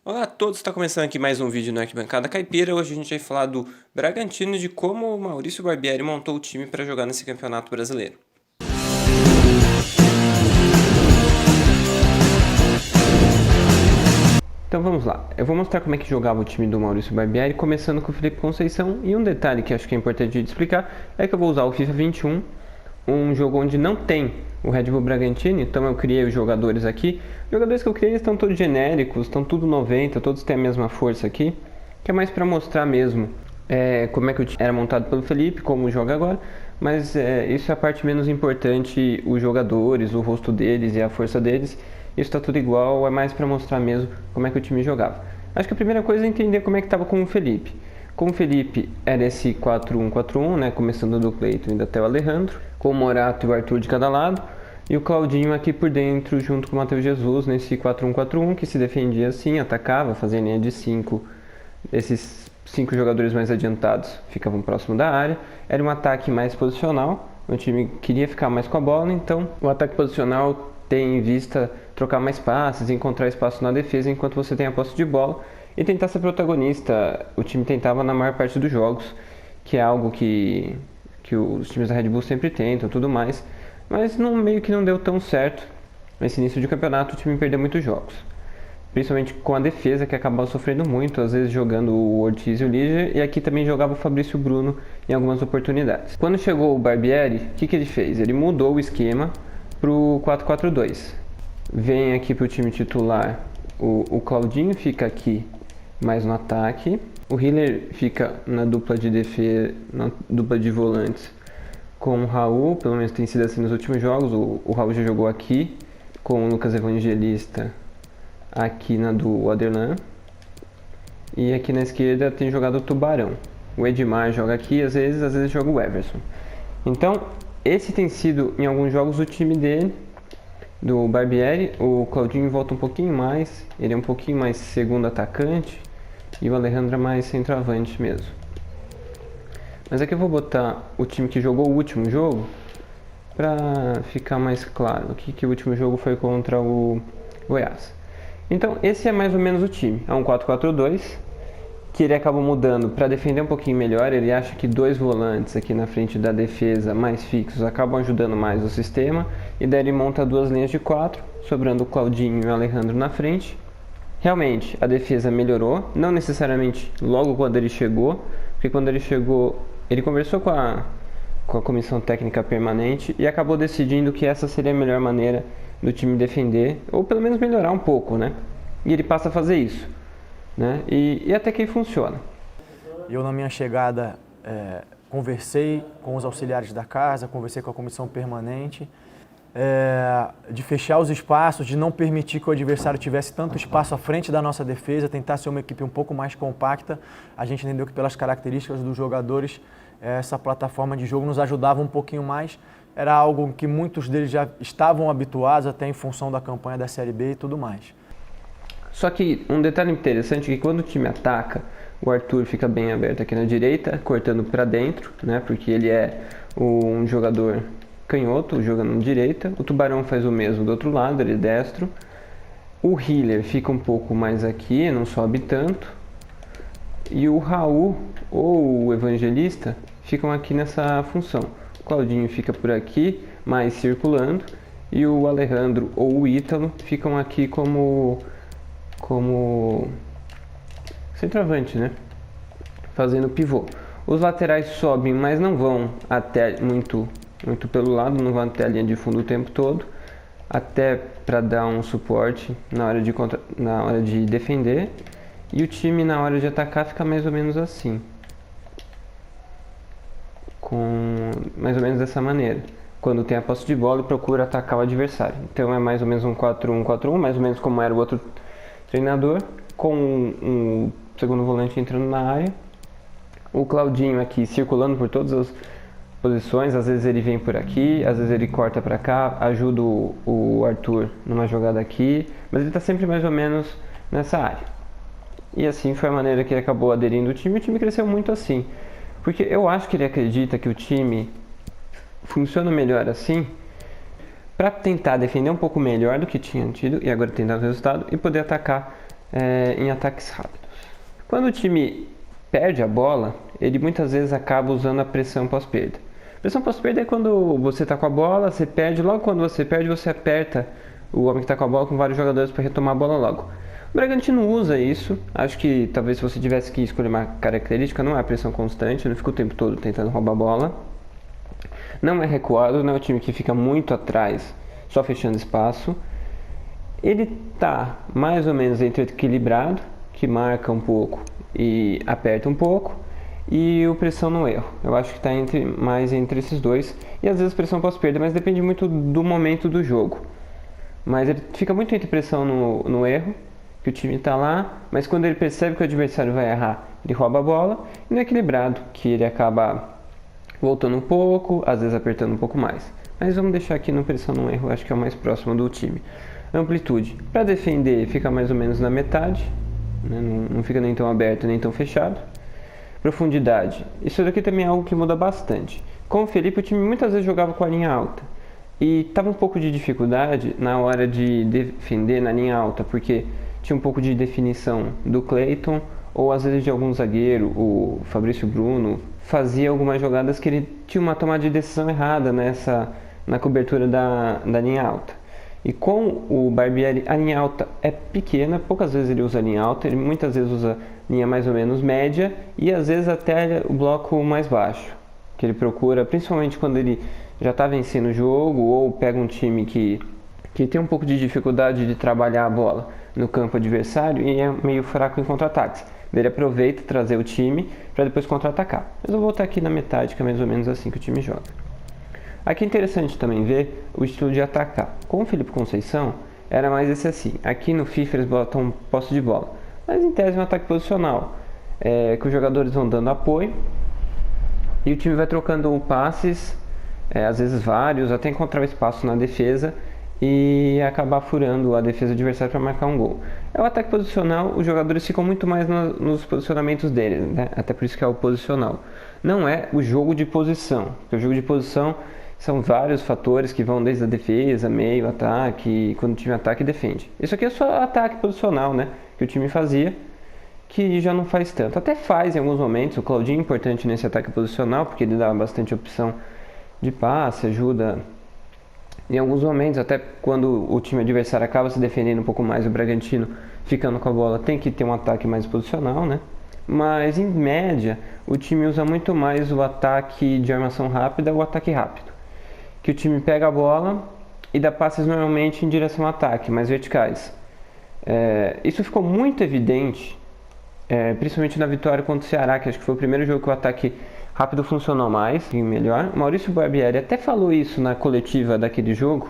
Olá a todos, está começando aqui mais um vídeo no Arquibancada Caipira. Hoje a gente vai falar do Bragantino e de como o Maurício Barbieri montou o time para jogar nesse campeonato brasileiro. Então vamos lá, eu vou mostrar como é que jogava o time do Maurício Barbieri, começando com o Felipe Conceição. E um detalhe que acho que é importante de explicar é que eu vou usar o FIFA 21, um jogo onde não tem o Red Bull Bragantino, então eu criei os jogadores aqui. Os jogadores que eu criei estão todos genéricos, estão tudo 90, todos têm a mesma força aqui, que é mais para mostrar mesmo como é que o time era montado pelo Felipe, como joga agora, mas isso é a parte menos importante, os jogadores, o rosto deles e a força deles, isso está tudo igual, é mais para mostrar mesmo como é que o time jogava. Acho que a primeira coisa é entender como é que estava com o Felipe. Com o Felipe era esse 4-1-4-1, né, começando do Cleiton e até o Alejandro, com o Morato e o Arthur de cada lado, e o Claudinho aqui por dentro junto com o Matheus Jesus nesse 4-1-4-1, que se defendia assim, atacava, fazia linha de 5, esses 5 jogadores mais adiantados ficavam próximo da área. Era um ataque mais posicional, o time queria ficar mais com a bola, então o ataque posicional tem em vista trocar mais passes, encontrar espaço na defesa enquanto você tem a posse de bola e tentar ser protagonista. O time tentava na maior parte dos jogos, que é algo que os times da Red Bull sempre tentam, tudo mais, mas meio que não deu tão certo. Nesse início de campeonato o time perdeu muitos jogos, principalmente com a defesa, que acabava sofrendo muito, às vezes jogando o Ortiz e o Liger, e aqui também jogava o Fabrício Bruno em algumas oportunidades. Quando chegou o Barbieri, o que ele fez? Ele mudou o esquema para o 4-4-2. Vem aqui para o time titular, o Claudinho fica aqui mais no ataque, o Hiller fica na dupla de defesa, na dupla de volantes com o Raul, pelo menos tem sido assim nos últimos jogos. O Raul já jogou aqui com o Lucas Evangelista, aqui na do Aderlan, e aqui na esquerda tem jogado o Tubarão. O Edmar joga aqui, às vezes joga o Everson. Então, esse tem sido em alguns jogos o time dele, do Barbieri. O Claudinho volta um pouquinho mais, ele é um pouquinho mais segundo atacante, e o Alejandro é mais centroavante mesmo. Mas aqui eu vou botar o time que jogou o último jogo, para ficar mais claro que o último jogo foi contra o Goiás. Então esse é mais ou menos o time, é um 4-4-2, que ele acaba mudando para defender um pouquinho melhor. Ele acha que 2 volantes aqui na frente da defesa mais fixos acabam ajudando mais o sistema, e daí ele monta 2 linhas de 4, sobrando o Claudinho e o Alejandro na frente. Realmente a defesa melhorou, não necessariamente logo quando ele chegou, porque quando ele chegou ele conversou com a comissão técnica permanente e acabou decidindo que essa seria a melhor maneira do time defender, ou pelo menos melhorar um pouco, né? E ele passa a fazer isso, né? E até que funciona. Eu, na minha chegada, conversei com os auxiliares da casa, conversei com a comissão permanente, de fechar os espaços, de não permitir que o adversário tivesse tanto espaço à frente da nossa defesa, tentar ser uma equipe um pouco mais compacta. A gente entendeu que pelas características dos jogadores, essa plataforma de jogo nos ajudava um pouquinho mais. Era algo que muitos deles já estavam habituados, até em função da campanha da Série B e tudo mais. Só que um detalhe interessante é que quando o time ataca, o Arthur fica bem aberto aqui na direita, cortando para dentro, né? Porque ele é um jogador canhoto, jogando na direita. O Tubarão faz o mesmo do outro lado, ele é destro. O Hiller fica um pouco mais aqui, não sobe tanto. E o Raul ou o Evangelista ficam aqui nessa função. O Claudinho fica por aqui, mais circulando. E o Alejandro ou o Ítalo ficam aqui como centroavante, né? Fazendo pivô. Os laterais sobem, mas não vão até muito pelo lado, não vão até a linha de fundo o tempo todo, até para dar um suporte na hora de defender. E o time na hora de atacar fica mais ou menos assim, com mais ou menos dessa maneira. Quando tem a posse de bola e procura atacar o adversário. Então é mais ou menos um 4-1-4-1, mais ou menos como era o outro treinador, com um segundo volante entrando na área. O Claudinho aqui circulando por todas as posições, às vezes ele vem por aqui, às vezes ele corta para cá, ajuda o Arthur numa jogada aqui, mas ele está sempre mais ou menos nessa área. E assim foi a maneira que ele acabou aderindo ao time. O time cresceu muito assim, porque eu acho que ele acredita que o time funciona melhor assim, para tentar defender um pouco melhor do que tinha tido e agora tentar o resultado e poder atacar em ataques rápidos. Quando o time perde a bola, ele muitas vezes acaba usando a pressão pós-perda. Pressão pós-perda é quando você está com a bola, você perde, logo quando você perde, você aperta o homem que está com a bola com vários jogadores para retomar a bola logo. O Bragantino usa isso, acho que talvez se você tivesse que escolher uma característica, não é a pressão constante, não fica o tempo todo tentando roubar a bola. Não é recuado, não é um time que fica muito atrás, só fechando espaço. Ele está mais ou menos entre equilibrado, que marca um pouco e aperta um pouco, e o pressão no erro. Eu acho que está mais entre esses dois, e às vezes pressão pós-perda, mas depende muito do momento do jogo. Mas ele fica muito entre pressão no erro, que o time está lá, mas quando ele percebe que o adversário vai errar, ele rouba a bola, e no equilibrado, que ele acaba voltando um pouco, às vezes apertando um pouco mais. Mas vamos deixar aqui no pressão no erro, acho que é o mais próximo do time. Amplitude, para defender, fica mais ou menos na metade, né? Não fica nem tão aberto nem tão fechado. Profundidade, isso daqui também é algo que muda bastante. Com o Felipe, o time muitas vezes jogava com a linha alta e tava um pouco de dificuldade na hora de defender na linha alta, porque tinha um pouco de definição do Cleiton ou às vezes de algum zagueiro, o Fabrício Bruno fazia algumas jogadas que ele tinha uma tomada de decisão errada na cobertura da linha alta. E com o Barbieri, a linha alta é pequena, poucas vezes ele usa a linha alta, ele muitas vezes usa linha mais ou menos média e às vezes até o bloco mais baixo, que ele procura, principalmente quando ele já está vencendo o jogo ou pega um time que tem um pouco de dificuldade de trabalhar a bola no campo adversário e é meio fraco em contra-ataques. Ele aproveita trazer o time para depois contra-atacar. Mas eu vou voltar aqui na metade, que é mais ou menos assim que o time joga. Aqui é interessante também ver o estilo de atacar. Com o Felipe Conceição, era mais esse assim. Aqui no FIFA eles botam posse de bola. Mas em tese é um ataque posicional, que os jogadores vão dando apoio e o time vai trocando passes, às vezes vários, até encontrar o espaço na defesa e acabar furando a defesa adversária para marcar um gol. É o ataque posicional, os jogadores ficam muito mais nos posicionamentos deles, né? Até por isso que é o posicional. Não é o jogo de posição, porque o jogo de posição são vários fatores que vão desde a defesa, meio, ataque, quando o time ataca e defende. Isso aqui é só ataque posicional, né? Que o time fazia, que já não faz tanto. Até faz em alguns momentos, o Claudinho é importante nesse ataque posicional, porque ele dá bastante opção de passe, ajuda em alguns momentos, até quando o time adversário acaba se defendendo um pouco mais, o Bragantino ficando com a bola tem que ter um ataque mais posicional, né? Mas em média, o time usa muito mais o ataque de armação rápida ou o ataque rápido. Que o time pega a bola e dá passes normalmente em direção ao ataque, mais verticais. Isso ficou muito evidente, principalmente na vitória contra o Ceará, que acho que foi o primeiro jogo que o ataque rápido funcionou mais e melhor. Maurício Barbieri até falou isso na coletiva daquele jogo.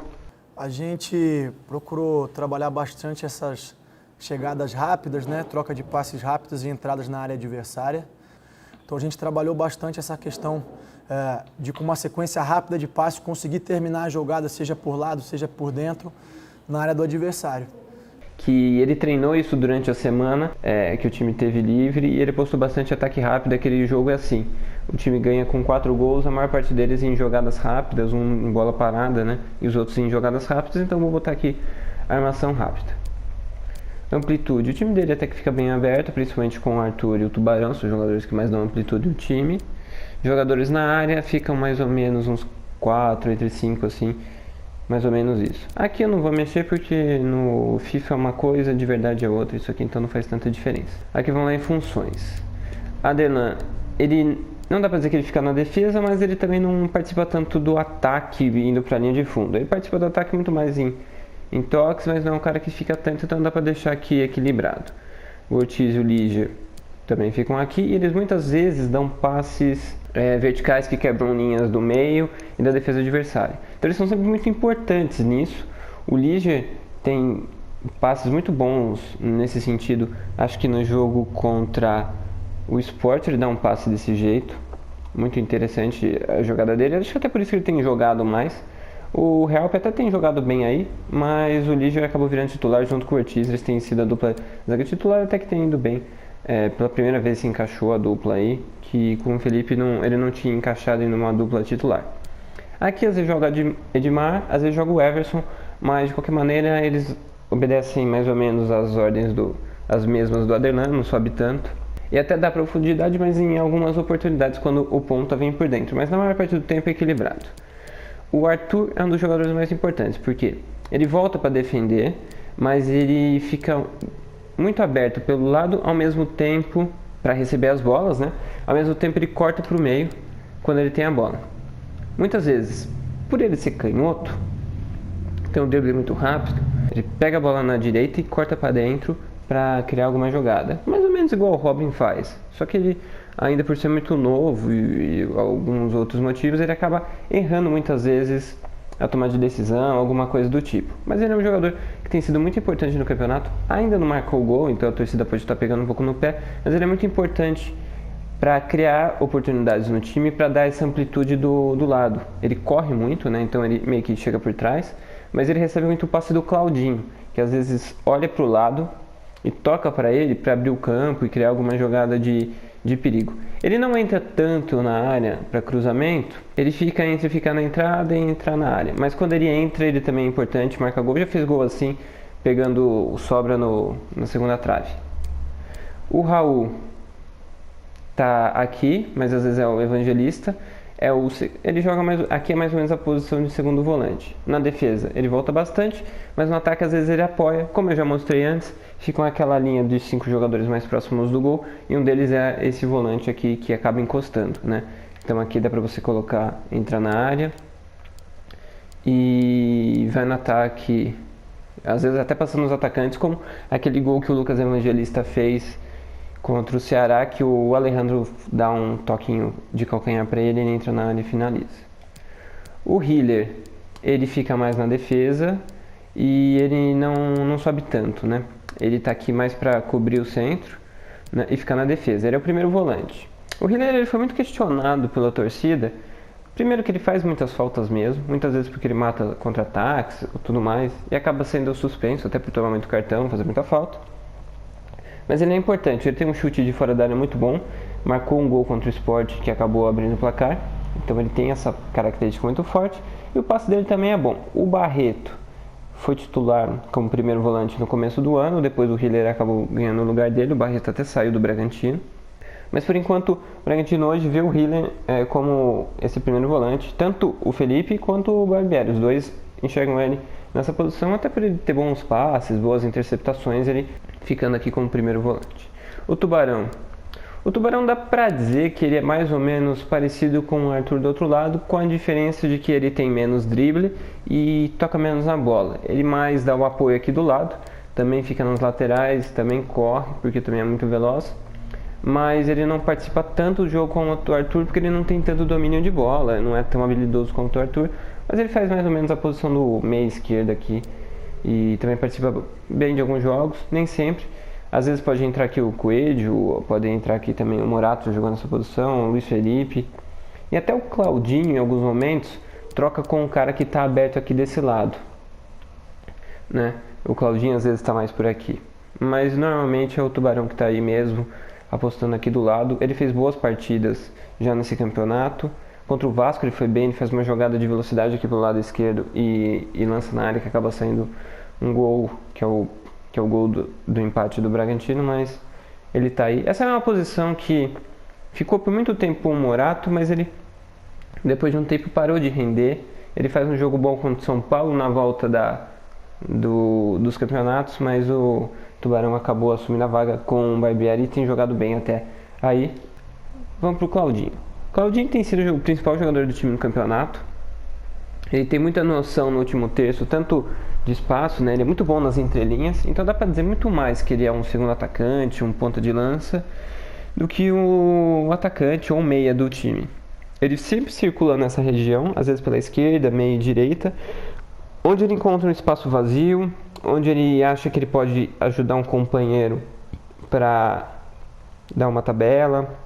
A gente procurou trabalhar bastante essas chegadas rápidas, né? Troca de passes rápidos e entradas na área adversária. Então a gente trabalhou bastante essa questão de com uma sequência rápida de passes conseguir terminar a jogada, seja por lado, seja por dentro, na área do adversário. Que ele treinou isso durante a semana, que o time teve livre, e ele postou bastante ataque rápido. Aquele jogo é assim, o time ganha com 4 gols, a maior parte deles em jogadas rápidas, um em bola parada, né? E os outros em jogadas rápidas, então vou botar aqui a armação rápida. Amplitude, o time dele até que fica bem aberto, principalmente com o Arthur e o Tubarão, são os jogadores que mais dão amplitude no time. Jogadores na área ficam mais ou menos uns 4, entre 5 assim, mais ou menos isso. Aqui eu não vou mexer porque no FIFA é uma coisa, de verdade é outra, isso aqui então não faz tanta diferença. Aqui vamos lá em funções. Adelan, ele não dá pra dizer que ele fica na defesa, mas ele também não participa tanto do ataque indo pra linha de fundo. Ele participa do ataque muito mais em toques, mas não é um cara que fica tanto, então dá pra deixar aqui equilibrado. O Ortiz e o Liger também ficam aqui e eles muitas vezes dão passes verticais que quebram linhas do meio e da defesa adversária. Então eles são sempre muito importantes nisso. O Liger tem passes muito bons nesse sentido. Acho que no jogo contra o Sport ele dá um passe desse jeito. Muito interessante a jogada dele. Acho que até por isso que ele tem jogado mais. O Real até tem jogado bem aí, mas o Liger acabou virando titular junto com o Ortiz. Eles têm sido a dupla zaga titular, até que tem ido bem. Pela primeira vez se encaixou a dupla aí, que com o Felipe ele não tinha encaixado em uma dupla titular. Aqui às vezes joga Edmar, às vezes joga o Everson, mas de qualquer maneira eles obedecem mais ou menos às ordens do as mesmas do Aderlan, não sobe tanto. E até dá profundidade, mas em algumas oportunidades quando o ponta vem por dentro. Mas na maior parte do tempo é equilibrado. O Arthur é um dos jogadores mais importantes, porque ele volta para defender, mas ele fica muito aberto pelo lado ao mesmo tempo para receber as bolas, né? Ao mesmo tempo ele corta para o meio quando ele tem a bola. Muitas vezes, por ele ser canhoto, tem um drible muito rápido, ele pega a bola na direita e corta para dentro para criar alguma jogada. Mais ou menos igual o Robin faz. Só que ele, ainda por ser muito novo e alguns outros motivos, ele acaba errando muitas vezes a tomada de decisão, alguma coisa do tipo. Mas ele é um jogador que tem sido muito importante no campeonato. Ainda não marcou o gol, então a torcida pode estar pegando um pouco no pé. Mas ele é muito importante para criar oportunidades no time, para dar essa amplitude do lado. Ele corre muito, né? Então ele meio que chega por trás. Mas ele recebe muito o passe do Claudinho, que às vezes olha para o lado e toca para ele para abrir o campo e criar alguma jogada de perigo. Ele não entra tanto na área para cruzamento, ele fica entre ficar na entrada e entrar na área. Mas quando ele entra, ele também é importante, marca gol. Já fez gol assim, pegando o sobra na segunda trave. O Raul tá aqui, mas às vezes é o Evangelista. Ele joga aqui é mais ou menos a posição de segundo volante. Na defesa ele volta bastante, mas no ataque às vezes ele apoia. Como eu já mostrei antes, ficam aquela linha de 5 jogadores mais próximos do gol e um deles é esse volante aqui que acaba encostando, né? Então aqui dá para você entrar na área e vai no ataque, às vezes até passando os atacantes, como aquele gol que o Lucas Evangelista fez contra o Ceará, que o Alejandro dá um toquinho de calcanhar para ele entra na área e finaliza. O Hiller, ele fica mais na defesa e ele não sobe tanto, né? Ele tá aqui mais para cobrir o centro, né, e ficar na defesa. Ele é o primeiro volante. O Hiller ele foi muito questionado pela torcida. Primeiro que ele faz muitas faltas mesmo, muitas vezes porque ele mata contra-ataques e tudo mais, e acaba sendo suspenso, até por tomar muito cartão, fazer muita falta. Mas ele é importante, ele tem um chute de fora da área muito bom, marcou um gol contra o Sport que acabou abrindo o placar, então ele tem essa característica muito forte, e o passe dele também é bom. O Barreto foi titular como primeiro volante no começo do ano, depois o Hiller acabou ganhando o lugar dele, o Barreto até saiu do Bragantino. Mas por enquanto o Bragantino hoje vê o Hiller como esse primeiro volante, tanto o Felipe quanto o Barbieri, os dois enxergam ele nessa posição, até por ele ter bons passes, boas interceptações, ele ficando aqui como primeiro volante. O Tubarão dá pra dizer que ele é mais ou menos parecido com o Arthur do outro lado, com a diferença de que ele tem menos drible e toca menos na bola. Ele mais dá o apoio aqui do lado, também fica nas laterais, também corre, porque também é muito veloz. Mas ele não participa tanto do jogo quanto o Arthur, porque ele não tem tanto domínio de bola, não é tão habilidoso quanto o Arthur. Mas ele faz mais ou menos a posição do meia esquerda aqui e também participa bem de alguns jogos, nem sempre. Às vezes pode entrar aqui o Coelho, pode entrar aqui também o Morato jogando nessa posição, o Luiz Felipe. E até o Claudinho, em alguns momentos, troca com o cara que está aberto aqui desse lado, né? O Claudinho às vezes está mais por aqui. Mas normalmente é o Tubarão que está aí mesmo, apostando aqui do lado. Ele fez boas partidas já nesse campeonato. Contra o Vasco ele foi bem, ele faz uma jogada de velocidade aqui pelo lado esquerdo e lança na área que acaba saindo um gol, que é o gol do empate do Bragantino, mas ele tá aí. Essa é uma posição que ficou por muito tempo o Morato, mas ele depois de um tempo parou de render. Ele faz um jogo bom contra o São Paulo na volta dos campeonatos, mas o Tubarão acabou assumindo a vaga com o Barbieri e tem jogado bem até aí. Vamos pro Claudinho. Claudinho tem sido o principal jogador do time no campeonato. Ele tem muita noção no último terço, tanto de espaço, né? Ele é muito bom nas entrelinhas, então dá pra dizer muito mais que ele é um segundo atacante, um ponta de lança, do que um atacante ou um meia do time. Ele sempre circula nessa região, às vezes pela esquerda, meia e direita, onde ele encontra um espaço vazio, onde ele acha que ele pode ajudar um companheiro para dar uma tabela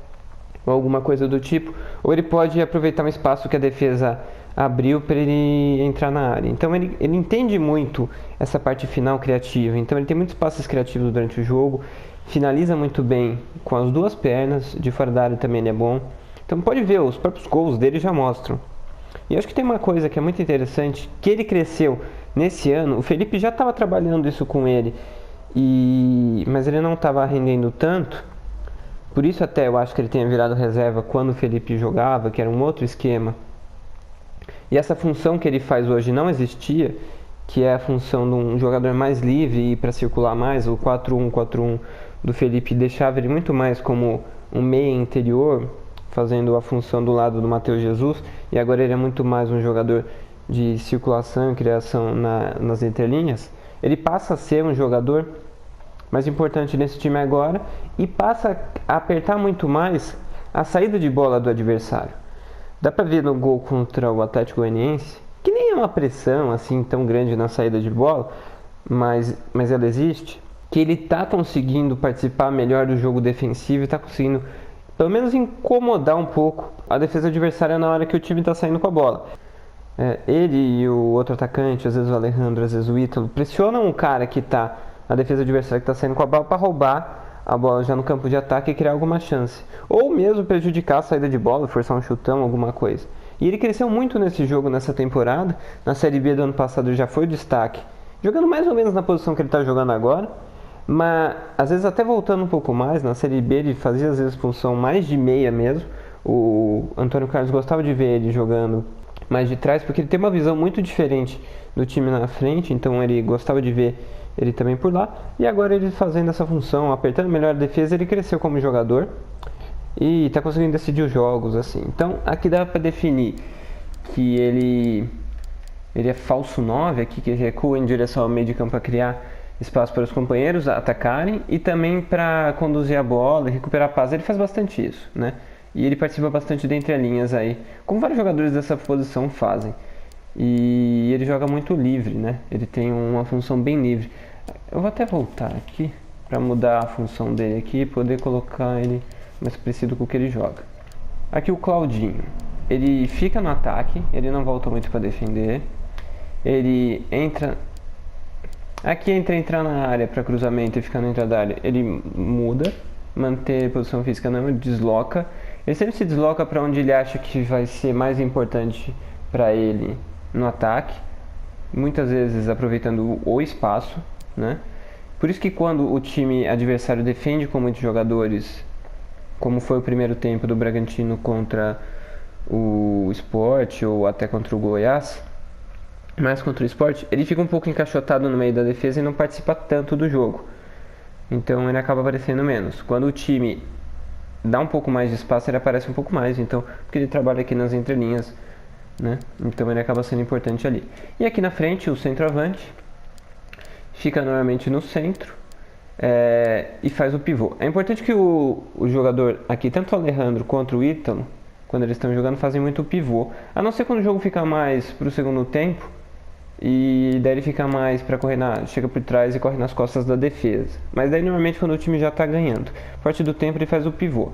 ou alguma coisa do tipo, ou ele pode aproveitar um espaço que a defesa abriu para ele entrar na área. Então ele entende muito essa parte final criativa, então ele tem muitos passes criativos durante o jogo, finaliza muito bem com as duas pernas, de fora da área também ele é bom. Então pode ver, os próprios gols dele já mostram. E acho que tem uma coisa que é muito interessante, que ele cresceu nesse ano, o Felipe já estava trabalhando isso com ele Mas ele não estava rendendo tanto. Por isso até eu acho que ele tenha virado reserva quando o Felipe jogava, que era um outro esquema. E essa função que ele faz hoje não existia, que é a função de um jogador mais livre e para circular mais. O 4-1-4-1 do Felipe deixava ele muito mais como um meia interior, fazendo a função do lado do Matheus Jesus, e agora ele é muito mais um jogador de circulação e criação nas entrelinhas. Ele passa a ser um jogador mais importante nesse time agora e passa a apertar muito mais a saída de bola do adversário. Dá pra ver no gol contra o Atlético Goianiense, que nem é uma pressão assim tão grande na saída de bola, mas ela existe, que ele tá conseguindo participar melhor do jogo defensivo e tá conseguindo pelo menos incomodar um pouco a defesa adversária na hora que o time tá saindo com a bola. Ele e o outro atacante, às vezes o Alejandro, às vezes o Ítalo, pressionam o cara que tá, a defesa adversária que tá saindo com a bola, para roubar a bola já no campo de ataque e criar alguma chance. Ou mesmo prejudicar a saída de bola, forçar um chutão, alguma coisa. E ele cresceu muito nesse jogo, nessa temporada. Na Série B do ano passado ele já foi o destaque, jogando mais ou menos na posição que ele está jogando agora. Mas às vezes até voltando um pouco mais, na Série B ele fazia às vezes função mais de meia mesmo. O Antônio Carlos gostava de ver ele jogando mais de trás, porque ele tem uma visão muito diferente do time na frente, então ele gostava de ver ele também por lá. E agora ele fazendo essa função, apertando melhor a defesa, ele cresceu como jogador e está conseguindo decidir os jogos assim. Então aqui dá para definir que ele é falso 9 aqui, que recua em direção ao meio de campo para criar espaço para os companheiros atacarem e também para conduzir a bola e recuperar a paz. Ele faz bastante isso, né? E ele participa bastante de entrelinhas aí, como vários jogadores dessa posição fazem. E ele joga muito livre, né? Ele tem uma função bem livre. Eu vou até voltar aqui para mudar a função dele aqui e poder colocar ele mais parecido com o que ele joga. Aqui o Claudinho. Ele fica no ataque, ele não volta muito para defender. Ele entra... Aqui entrar na área para cruzamento e ficar dentro da área. Ele muda, manter posição física não, ele desloca. Ele sempre se desloca para onde ele acha que vai ser mais importante para ele no ataque, muitas vezes aproveitando o espaço, né? Por isso que quando o time adversário defende com muitos jogadores, como foi o primeiro tempo do Bragantino contra o Sport ou até contra o Goiás, mas contra o Sport, ele fica um pouco encaixotado no meio da defesa e não participa tanto do jogo. Então ele acaba aparecendo menos. Quando o time dá um pouco mais de espaço, ele aparece um pouco mais, então, porque ele trabalha aqui nas entrelinhas, né? Então ele acaba sendo importante ali. E aqui na frente o centroavante fica normalmente no centro e faz o pivô. É importante que o jogador aqui, tanto o Alejandro quanto o Ítalo, quando eles estão jogando, fazem muito pivô. A não ser quando o jogo fica mais para o segundo tempo e daí ele fica mais para correr, chega por trás e corre nas costas da defesa. Mas daí normalmente quando o time já está ganhando, parte do tempo ele faz o pivô.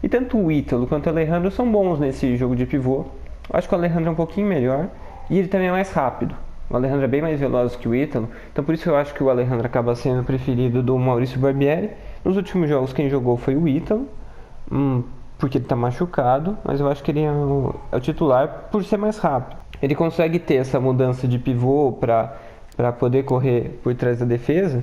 E tanto o Ítalo quanto o Alejandro são bons nesse jogo de pivô. Eu acho que o Alejandro é um pouquinho melhor e ele também é mais rápido. O Alejandro é bem mais veloz que o Ítalo, então por isso eu acho que o Alejandro acaba sendo o preferido do Maurício Barbieri. Nos últimos jogos quem jogou foi o Ítalo, porque ele está machucado, mas eu acho que ele é o titular por ser mais rápido. Ele consegue ter essa mudança de pivô para poder correr por trás da defesa,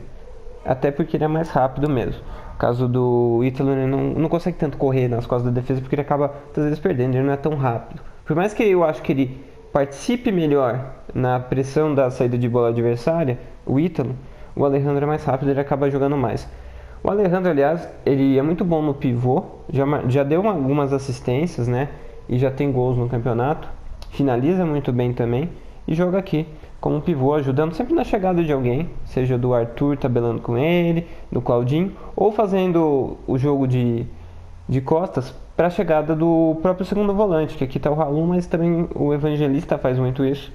até porque ele é mais rápido mesmo. No caso do Ítalo, ele não consegue tanto correr nas costas da defesa porque ele acaba às vezes perdendo, ele não é tão rápido. Por mais que eu acho que ele participe melhor na pressão da saída de bola adversária, o Ítalo, o Alejandro é mais rápido, ele acaba jogando mais. O Alejandro, aliás, ele é muito bom no pivô, já deu algumas assistências, né? E já tem gols no campeonato, finaliza muito bem também e joga aqui como pivô, ajudando sempre na chegada de alguém, seja do Arthur tabelando com ele, do Claudinho, ou fazendo o jogo de costas para a chegada do próprio segundo volante, que aqui está o Raul, mas também o Evangelista faz muito isso.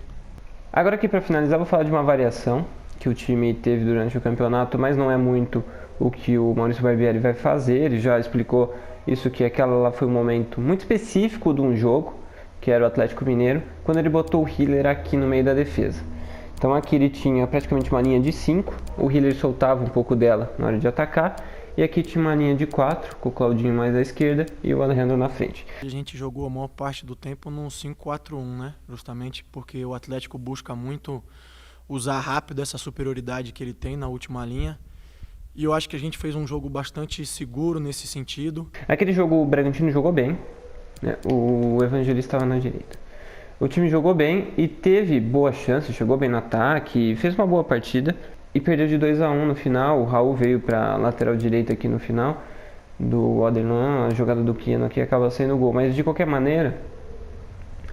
Agora aqui para finalizar, vou falar de uma variação que o time teve durante o campeonato, mas não é muito o que o Maurício Barbieri vai fazer. Ele já explicou isso, que aquela lá foi um momento muito específico de um jogo, que era o Atlético Mineiro, quando ele botou o Hiller aqui no meio da defesa. Então aqui ele tinha praticamente uma linha de 5, o Hiller soltava um pouco dela na hora de atacar, e aqui tinha uma linha de 4, com o Claudinho mais à esquerda e o Alejandro na frente. A gente jogou a maior parte do tempo num 5-4-1, né? Justamente porque o Atlético busca muito usar rápido essa superioridade que ele tem na última linha. e eu acho que a gente fez um jogo bastante seguro nesse sentido. Aquele jogo o Bragantino jogou bem, né? O Evangelista estava na direita. O time jogou bem e teve boas chances, chegou bem no ataque, fez uma boa partida e perdeu de 2-1 no final. O Raul veio para a lateral direita aqui no final do Oderlan, a jogada do Keno aqui acaba sendo o gol. Mas de qualquer maneira,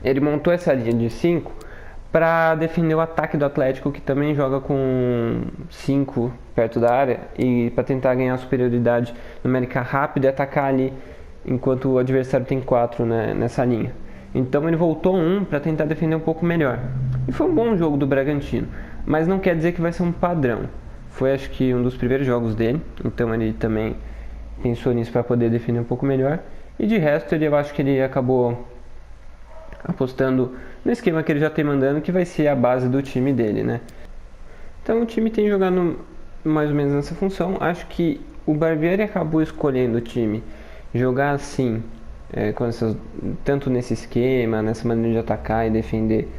ele montou essa linha de 5 para defender o ataque do Atlético, que também joga com 5 perto da área, e para tentar ganhar superioridade numérica rápida e atacar ali enquanto o adversário tem 4, né, nessa linha. Então ele voltou para tentar defender um pouco melhor. E foi um bom jogo do Bragantino, mas não quer dizer que vai ser um padrão. Foi, acho que, um dos primeiros jogos dele, então ele também pensou nisso para poder defender um pouu melhor. E de resto, eu acho que ele acabou apostando no esquema que ele já tem mandando, que vai ser a base do time dele, né? Então o time tem jogado mais ou menos nessa função. Acho que o Barbieri acabou escolhendo o time jogar assim, tanto nesse esquema, nessa maneira de atacar e defender,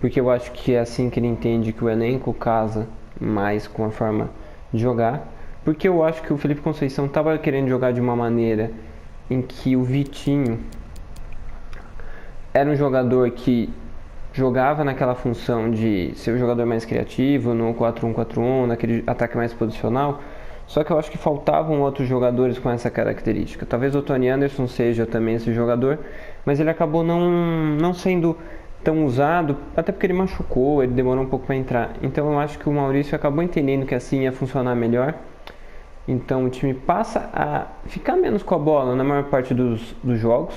porque eu acho que é assim que ele entende que o elenco casa mais com a forma de jogar. Porque eu acho que o Felipe Conceição estava querendo jogar de uma maneira em que o Vitinho era um jogador que jogava naquela função de ser o jogador mais criativo, no 4-1-4-1, naquele ataque mais posicional. Só que eu acho que faltavam outros jogadores com essa característica. Talvez o Tony Anderson seja também esse jogador, mas ele acabou não sendo tão usado, até porque ele machucou, ele demorou um pouco para entrar. Então eu acho que o Maurício acabou entendendo que assim ia funcionar melhor. Então o time passa a ficar menos com a bola na maior parte dos jogos.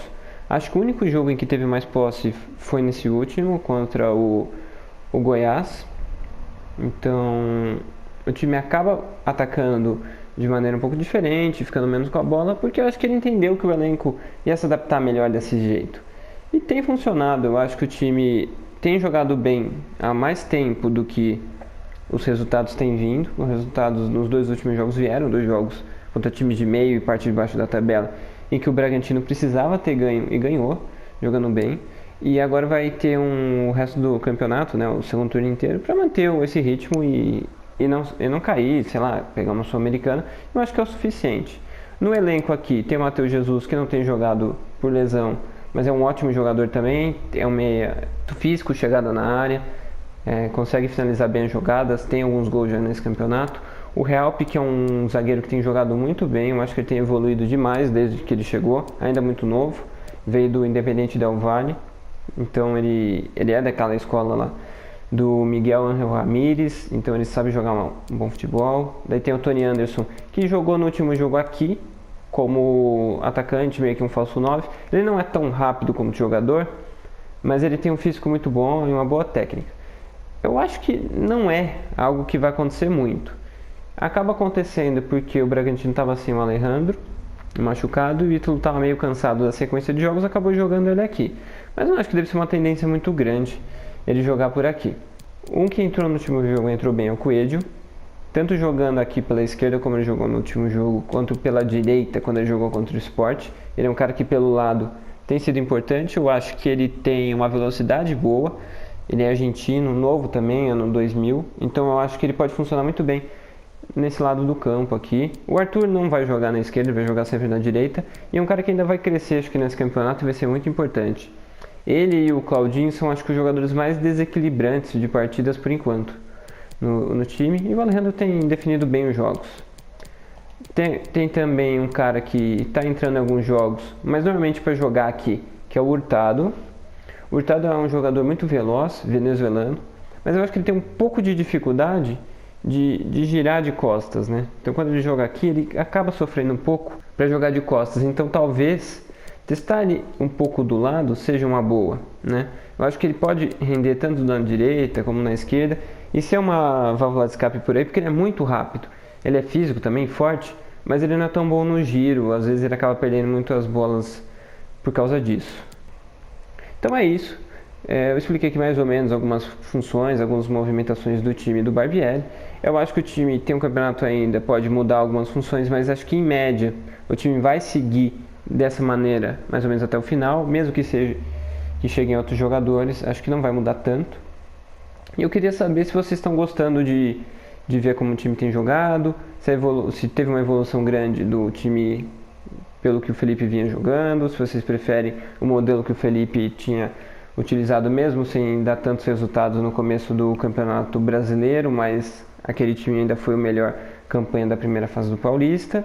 Acho que o único jogo em que teve mais posse foi nesse último, contra o Goiás. Então o time acaba atacando de maneira um pouco diferente, ficando menos com a bola, porque eu acho que ele entendeu que o elenco ia se adaptar melhor desse jeito. E tem funcionado. Eu acho que o time tem jogado bem há mais tempo do que os resultados têm vindo. Os resultados nos 2 últimos jogos vieram, 2 jogos contra time de meio e parte de baixo da tabela, em que o Bragantino precisava ter ganho e ganhou, jogando bem. E agora vai ter o resto do campeonato, né, o segundo turno inteiro, para manter esse ritmo e não cair, sei lá, pegar uma Sul-Americana. Eu acho que é o suficiente. No elenco aqui tem o Matheus Jesus, que não tem jogado por lesão, mas é um ótimo jogador também, é um meia físico, chegada na área, consegue finalizar bem as jogadas, tem alguns gols já nesse campeonato. O Realpe, que é um zagueiro que tem jogado muito bem, eu acho que ele tem evoluído demais desde que ele chegou, ainda muito novo, veio do Independente Del Valle, então ele é daquela escola lá do Miguel Ángel Ramírez, então ele sabe jogar um bom futebol. Daí tem o Tony Anderson, que jogou no último jogo aqui como atacante, meio que um falso 9. Ele não é tão rápido como jogador, mas ele tem um físico muito bom e uma boa técnica. Eu acho que não é algo que vai acontecer muito. Acaba acontecendo porque o Bragantino estava sem o Alejandro, machucado, e o Ítalo estava meio cansado da sequência de jogos, acabou jogando ele aqui. Mas não acho que deve ser uma tendência muito grande ele jogar por aqui. Um que entrou no último jogo, entrou bem, é o Coelho, tanto jogando aqui pela esquerda como ele jogou no último jogo, quanto pela direita quando ele jogou contra o Sport. Ele é um cara que pelo lado tem sido importante. Eu acho que ele tem uma velocidade boa, ele é argentino, novo também, ano 2000, então eu acho que ele pode funcionar muito bem nesse lado do campo aqui. O Arthur não vai jogar na esquerda, ele vai jogar sempre na direita, e é um cara que ainda vai crescer, acho que nesse campeonato vai ser muito importante. Ele e o Claudinho são, acho que, os jogadores mais desequilibrantes de partidas por enquanto no time, e o Alejandro tem definido bem os jogos. Tem também um cara que está entrando em alguns jogos, mas normalmente para jogar aqui, que é o Hurtado. O Hurtado é um jogador muito veloz, venezuelano, mas eu acho que ele tem um pouco de dificuldade de girar de costas, né? Então quando ele joga aqui, ele acaba sofrendo um pouco para jogar de costas, então talvez testar ele um pouco do lado seja uma boa, né? Eu acho que ele pode render tanto na direita como na esquerda, e ser uma válvula de escape por aí, porque ele é muito rápido. Ele é físico também, forte, mas ele não é tão bom no giro, às vezes ele acaba perdendo muito as bolas por causa disso. Então é isso. Eu expliquei aqui mais ou menos algumas funções, algumas movimentações do time do Barbieri. Eu acho que o time tem um campeonato ainda, pode mudar algumas funções, mas acho que em média o time vai seguir dessa maneira mais ou menos até o final, mesmo que cheguem outros jogadores, acho que não vai mudar tanto. E eu queria saber se vocês estão gostando de de ver como o time tem jogado, se teve uma evolução grande do time pelo que o Felipe vinha jogando, se vocês preferem o modelo que o Felipe tinha utilizado mesmo sem dar tantos resultados no começo do Campeonato Brasileiro, mas aquele time ainda foi o melhor campanha da primeira fase do Paulista.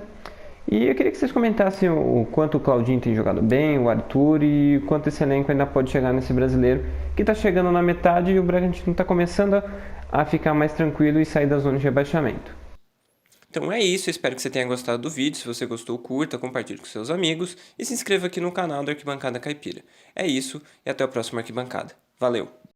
E eu queria que vocês comentassem o quanto o Claudinho tem jogado bem, o Arthur, e o quanto esse elenco ainda pode chegar nesse brasileiro, que está chegando na metade e o Bragantino está começando a ficar mais tranquilo e sair da zona de rebaixamento. Então é isso, espero que você tenha gostado do vídeo. Se você gostou, curta, compartilhe com seus amigos e se inscreva aqui no canal do Arquibancada Caipira. É isso e até o próximo Arquibancada. Valeu!